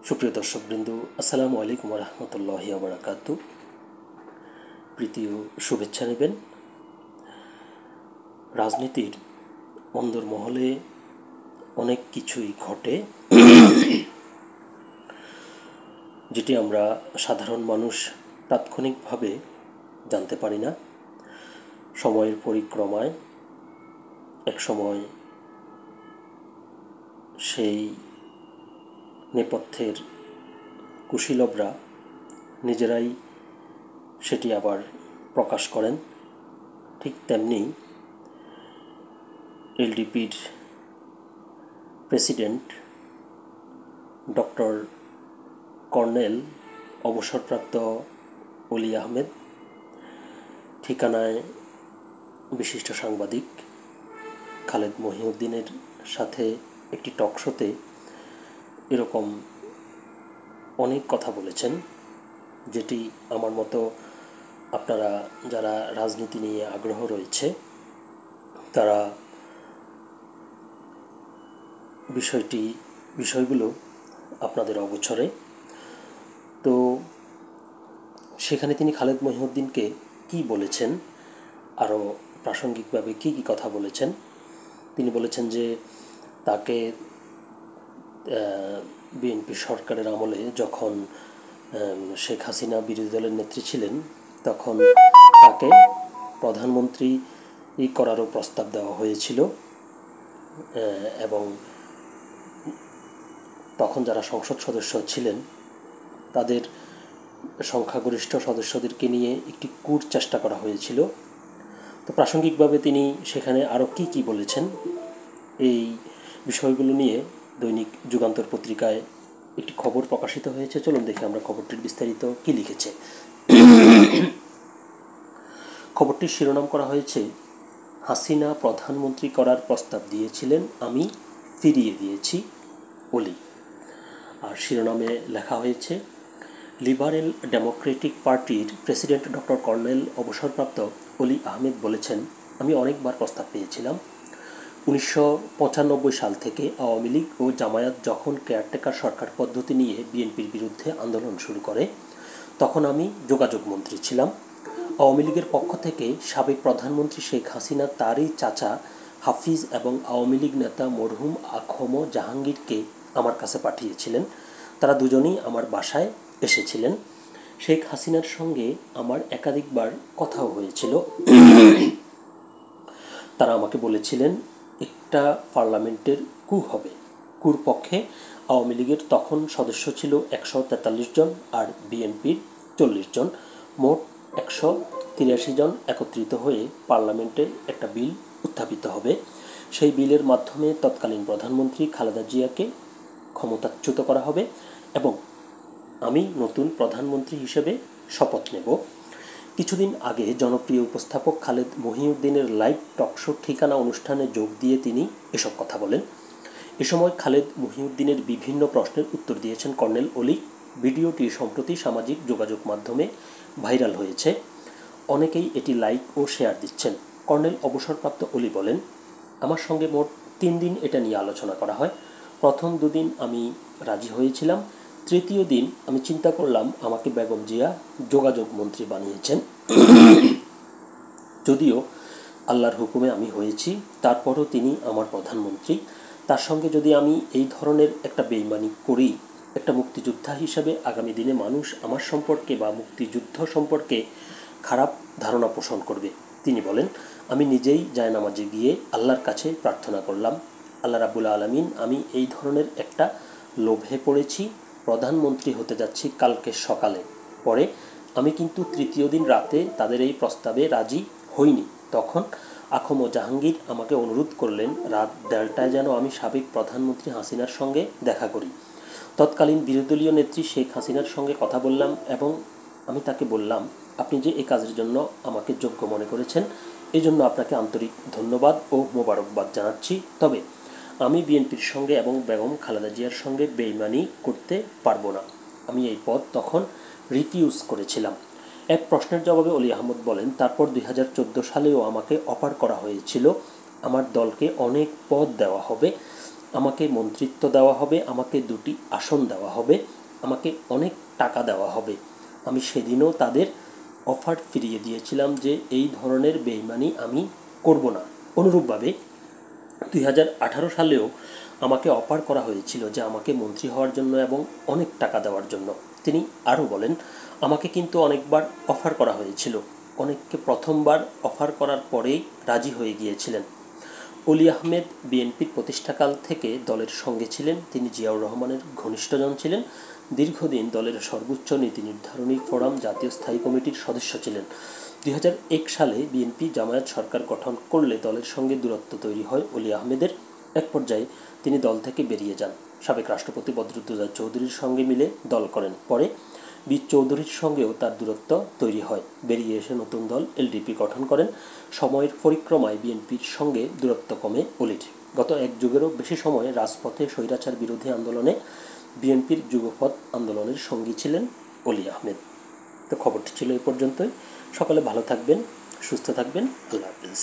সুপ্রিয় দর্শকবৃন্দ, আসসালামু আলাইকুম রহমতুল্লাহি ওয়া বারাকাতু। প্রীতি ও শুভেচ্ছা নেবেন। রাজনীতির অন্দরমহলে অনেক কিছুই ঘটে, যেটি আমরা সাধারণ মানুষ তাৎক্ষণিকভাবে জানতে পারি না। সময়ের পরিক্রমায় একসময় সেই নেপথ্যের কুশীলবরা নিজেরাই সেটি আবার প্রকাশ করেন। ঠিক তেমনি এলডিপির প্রেসিডেন্ট ডক্টর কর্নেল অবসরপ্রাপ্ত অলি আহমেদ, ঠিকানায় বিশিষ্ট সাংবাদিক খালেদ মহিউদ্দিনের সাথে একটি টক শোতে এরকম অনেক কথা বলেছেন, যেটি আমার মতো আপনারা যারা রাজনীতি নিয়ে আগ্রহ রয়েছে তারা বিষয়গুলো আপনাদের অগোচরে। তো সেখানে তিনি খালেদ মহিউদ্দিনকে কি বলেছেন, আরও প্রাসঙ্গিকভাবে কি কি কথা বলেছেন। তিনি বলেছেন যে তাকে বিএনপি সরকারের আমলে যখন শেখ হাসিনা বিরোধী দলের নেত্রী ছিলেন তখন তাকে প্রধানমন্ত্রী করারও প্রস্তাব দেওয়া হয়েছিল, এবং তখন যারা সংসদ সদস্য ছিলেন তাদের সংখ্যাগরিষ্ঠ সদস্যদেরকে নিয়ে একটি কূট চেষ্টা করা হয়েছিল। তো প্রাসঙ্গিকভাবে তিনি সেখানে আরও কি কি বলেছেন এই বিষয়গুলো নিয়ে দৈনিক যুগান্তর পত্রিকায় একটি খবর প্রকাশিত হয়েছে। চলুন দেখে আমরা খবরটির বিস্তারিত কি লিখেছে। খবরটির শিরোনাম করা হয়েছে, হাসিনা প্রধানমন্ত্রী করার প্রস্তাব দিয়েছিলেন, আমি ফিরিয়ে দিয়েছি অলি। আর শিরোনামে লেখা হয়েছে, লিবারেল ডেমোক্রেটিক পার্টির প্রেসিডেন্ট ডক্টর কর্নেল অবসরপ্রাপ্ত অলি আহমেদ বলেছেন, আমি অনেকবার প্রস্তাব পেয়েছিলাম। 1995 সাল থেকে আওয়ামী লীগ ও জামায়াত যখন কেয়ারটেকার সরকার পদ্ধতি নিয়ে বিএনপির বিরুদ্ধে আন্দোলন শুরু করে তখন আমি যোগাযোগ মন্ত্রী ছিলাম। আওয়ামী লীগের পক্ষ থেকে সাবেক প্রধানমন্ত্রী শেখ হাসিনা তারই চাচা হাফিজ এবং আওয়ামী লীগ নেতা মরহুম আখম জাহাঙ্গীরকে আমার কাছে পাঠিয়েছিলেন। তারা দুজনেই আমার বাসায় এসেছিলেন। শেখ হাসিনার সঙ্গে আমার একাধিকবার কথাও হয়েছিল। তারা আমাকে বলেছিলেন একটা পার্লামেন্টের কূ হবে। কূর পক্ষে আওয়ামী লীগের তখন সদস্য ছিল 143 জন আর বিএনপির 40 জন, মোট 183 জন একত্রিত হয়ে পার্লামেন্টে একটা বিল উত্থাপিত হবে। সেই বিলের মাধ্যমে তৎকালীন প্রধানমন্ত্রী খালেদা জিয়াকে ক্ষমতাচ্যুত করা হবে এবং আমি নতুন প্রধানমন্ত্রী হিসেবে শপথ নেব। কিছুদিন আগে জনপ্রিয় উপস্থাপক খালেদ মহিউদ্দিনের লাইভ টকশো ঠিকানা অনুষ্ঠানে যোগ দিয়ে তিনি এসব কথা বলেন। এ সময় খালেদ মহিউদ্দিনের বিভিন্ন প্রশ্নের উত্তর দিয়েছেন কর্নেল অলি। ভিডিওটি সম্প্রতি সামাজিক যোগাযোগ মাধ্যমে ভাইরাল হয়েছে। অনেকেই এটি লাইক ও শেয়ার দিচ্ছেন। কর্নেল অবসরপ্রাপ্ত অলি বলেন, আমার সঙ্গে মোট 3 দিন এটা নিয়ে আলোচনা করা হয়। প্রথম 2 দিন আমি রাজি হয়েছিলাম। তৃতীয় দিন আমি চিন্তা করলাম আমাকে বেগম জিয়া যোগাযোগ মন্ত্রী বানিয়েছেন। যদিও আল্লাহর হুকুমে আমি হয়েছি, তারপরও তিনি আমার প্রধানমন্ত্রী। তার সঙ্গে যদি আমি এই ধরনের একটা বেইমানি করি, একটা মুক্তিযোদ্ধা হিসাবে আগামী দিনে মানুষ আমার সম্পর্কে বা মুক্তিযুদ্ধ সম্পর্কে খারাপ ধারণা পোষণ করবে। তিনি বলেন, আমি নিজেই জায়নামাজে গিয়ে আল্লাহর কাছে প্রার্থনা করলাম, আল্লাহ রাব্বুল আলামিন, আমি এই ধরনের একটা লোভে পড়েছি, প্রধানমন্ত্রী হতে যাচ্ছি কালকে সকালে। পরে আমি কিন্তু তৃতীয় দিন রাতে তাদের এই প্রস্তাবে রাজি হইনি। তখন আখম জাহাঙ্গীর আমাকে অনুরোধ করলেন রাত 1:30টায় যেন আমি সাবেক প্রধানমন্ত্রী হাসিনার সঙ্গে দেখা করি। তৎকালীন বিরোধীদলীয় নেত্রী শেখ হাসিনার সঙ্গে কথা বললাম এবং আমি তাকে বললাম, আপনি যে এই কাজের জন্য আমাকে যোগ্য মনে করেছেন এই জন্য আপনাকে আন্তরিক ধন্যবাদ ও মোবারকবাদ জানাচ্ছি। তবে আমি বিএনপির সঙ্গে এবং বেগম খালেদা জিয়ার সঙ্গে বেইমানি করতে পারবো না। আমি এই পদ তখন রিফিউজ করেছিলাম। এক প্রশ্নের জবাবে অলি আহমদ বলেন, তারপর 2014 সালেও আমাকে অফার করা হয়েছিল, আমার দলকে অনেক পদ দেওয়া হবে, আমাকে মন্ত্রিত্ব দেওয়া হবে, আমাকে 2টি আসন দেওয়া হবে, আমাকে অনেক টাকা দেওয়া হবে। আমি সেদিনও তাদের অফার ফিরিয়ে দিয়েছিলাম যে এই ধরনের বেইমানি আমি করব না। অনুরূপভাবে 2018 সালেও আমাকে অফার করা হয়েছিল যে আমাকে মন্ত্রী হওয়ার জন্য এবং অনেক টাকা দেওয়ার জন্য। তিনি আরও বলেন, আমাকে কিন্তু অনেকবার অফার করা হয়েছিল, অনেককে প্রথমবার অফার করার পরেই রাজি হয়ে গিয়েছিলেন। অলি আহমেদ বিএনপির প্রতিষ্ঠাকাল থেকে দলের সঙ্গে ছিলেন। তিনি জিয়াউর রহমানের ঘনিষ্ঠজন ছিলেন। দীর্ঘদিন দলের সর্বোচ্চ নীতি নির্ধারণী ফোরাম জাতীয় স্থায়ী কমিটির সদস্য ছিলেন। 2001 সালে বিএনপি জামায়াত সরকার গঠন করলে দলের সঙ্গে দূরত্ব তৈরি হয় অলি আহমেদের। এক পর্যায়ে তিনি দল থেকে বেরিয়ে যান। সাবেক রাষ্ট্রপতি বদরুদ্দোজা চৌধুরীর সঙ্গে মিলে দল করেন। পরে বীর চৌধুরীর সঙ্গেও তার দূরত্ব তৈরি হয়। বেরিয়ে এসে নতুন দল এলডিপি গঠন করেন। সময়ের পরিক্রমায় বিএনপির সঙ্গে দূরত্ব কমে অলির। গত 1 যুগেরও বেশি সময় রাজপথে স্বৈরাচার বিরোধী আন্দোলনে বিএনপির যুগপৎ আন্দোলনের সঙ্গী ছিলেন অলি আহমেদ। তো খবরটি ছিল এই পর্যন্তই। সকলে ভালো থাকবেন, সুস্থ থাকবেন। আল্লাহ হাফেজ।